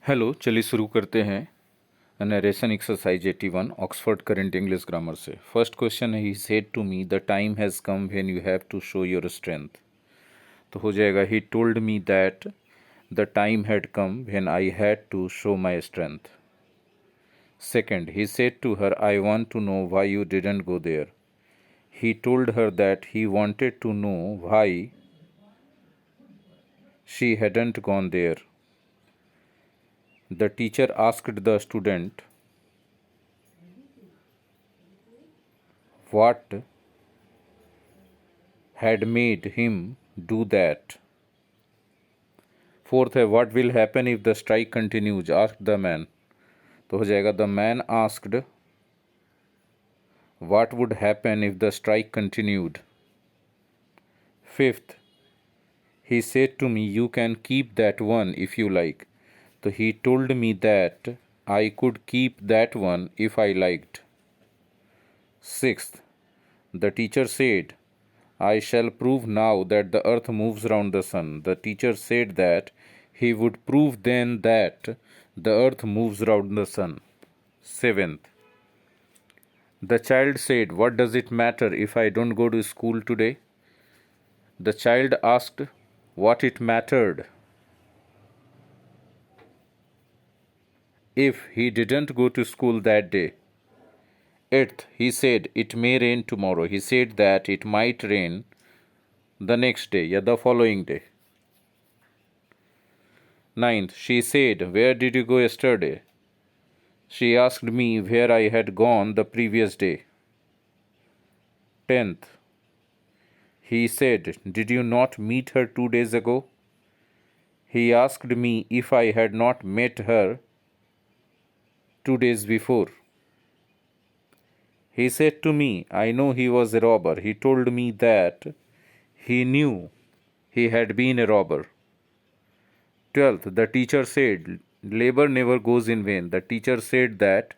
Hello, चलिए शुरू करते हैं narration exercise 81 Oxford current English grammar से। फर्स्ट क्वेश्चन है, he said to me the time has come when you have to show your strength. तो हो जाएगा, he told me that the time had come when I had to show my strength. Second, he said to her I want to know why you didn't go there. He told her that he wanted to know why she hadn't gone there. The teacher asked the student what had made him do that. Fourth है, what will happen if the strike continues, asked the man. तो हो जाएगा, the man asked what would happen if the strike continued. Fifth, he said to me you can keep that one if you like. तो he told me that I could keep that one if I liked. Sixth, the teacher said I shall prove now that the earth moves round the sun. The teacher said that he would prove then that the earth moves round the sun. Seventh, the child said, what does it matter if I don't go to school today? The child asked what it mattered if he didn't go to school that day. Eighth, he said it may rain tomorrow. He said that it might rain the next day, yeah, the following day. Ninth, she said, where did you go yesterday? She asked me where I had gone the previous day. 10th, he said, did you not meet her 2 days ago? He asked me if I had not met her 2 days before. He said to me, I know he was a robber. He told me that he knew he had been a robber. 12th, the teacher said, labor never goes in vain. The teacher said that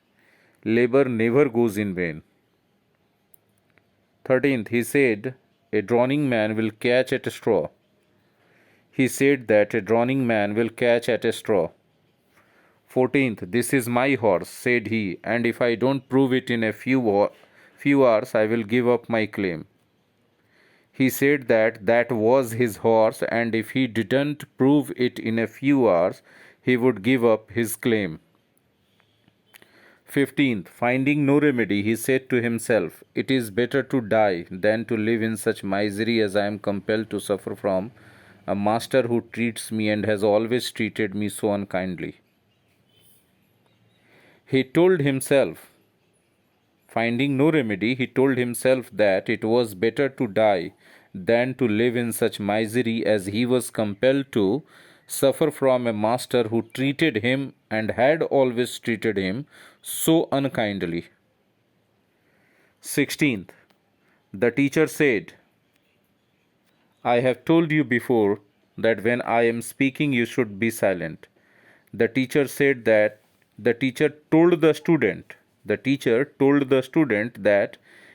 labor never goes in vain. 13th, he said, a drowning man will catch at a straw. He said that a drowning man will catch at a straw. 14th, this is my horse, said he, and if I don't prove it in a few hours, I will give up my claim. He said that that was his horse, and if he didn't prove it in a few hours, he would give up his claim. 15th, finding no remedy, he said to himself, it is better to die than to live in such misery as I am compelled to suffer from a master who treats me and has always treated me so unkindly. He told himself, finding no remedy, he told himself that it was better to die than to live in such misery as he was compelled to suffer from a master who treated him and had always treated him so unkindly. 16th, the teacher said, I have told you before that when I am speaking you should be silent. The teacher said that the teacher told the student that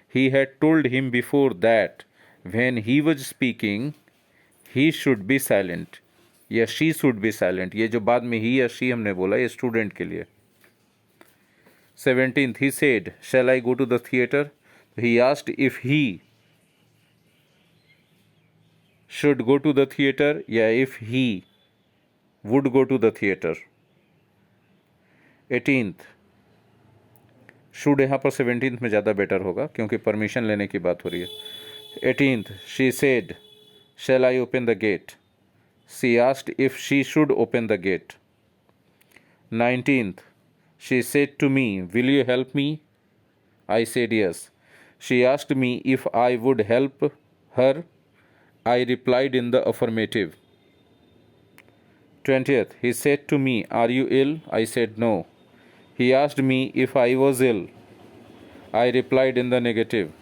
he had told him before that when he was speaking he should be silent या she should be silent. ये जो बाद में ही या she हमने बोला ये student के लिए. 17th, he said, shall I go to the theater? He asked if he should go to the theater या if he would go to the theater. 18th, should यहाँ पर 17th में ज़्यादा बेटर होगा क्योंकि परमिशन लेने की बात हो रही है. 18th, she said, shall I open the gate? She asked if she should open the gate. 19th, she said to me, will you help me? I said yes. She asked me if I would help her. I replied in the affirmative. 20th, he said to me, are you ill? I said no. He asked me if I was ill. I replied in the negative.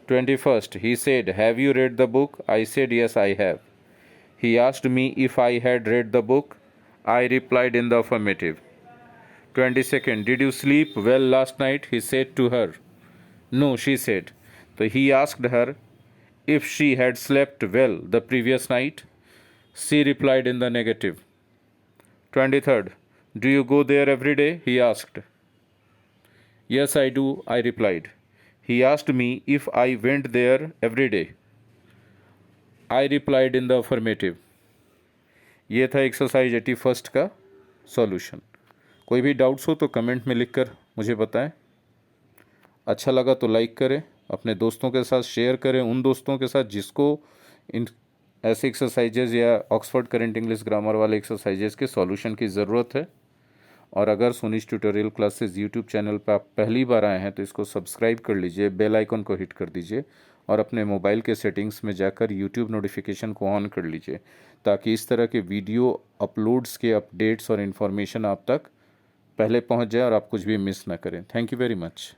21st, he said, have you read the book? I said yes, I have. He asked me if I had read the book. I replied in the affirmative. 22nd, did you sleep well last night? He said to her. No, she said. So he asked her if she had slept well the previous night. She replied in the negative. 23rd. Do you go there every day? He asked. Yes, I do, I replied. He asked me if I went there every day. I replied in the affirmative. ये था exercise 81 का solution. कोई भी doubts हो तो comment में लिखकर मुझे बताएं। अच्छा लगा तो लाइक करें, अपने दोस्तों के साथ शेयर करें, उन दोस्तों के साथ जिसको इन ऐसे एक्सरसाइजेज या ऑक्सफोर्ड करेंट इंग्लिश ग्रामर वाले एक्सरसाइजेज के सॉल्यूशन की ज़रूरत है। और अगर Sunish tutorial classes YouTube channel पर आप पहली बार आए हैं तो इसको सब्सक्राइब कर लीजिए, बेल आइकन को हिट कर दीजिए और अपने मोबाइल के सेटिंग्स में जाकर यूट्यूब नोटिफिकेशन को ऑन कर लीजिए, ताकि इस तरह के वीडियो अपलोड्स के अपडेट्स और इन्फॉर्मेशन आप तक पहले पहुंच जाए और आप कुछ भी मिस ना करें। Thank you very much.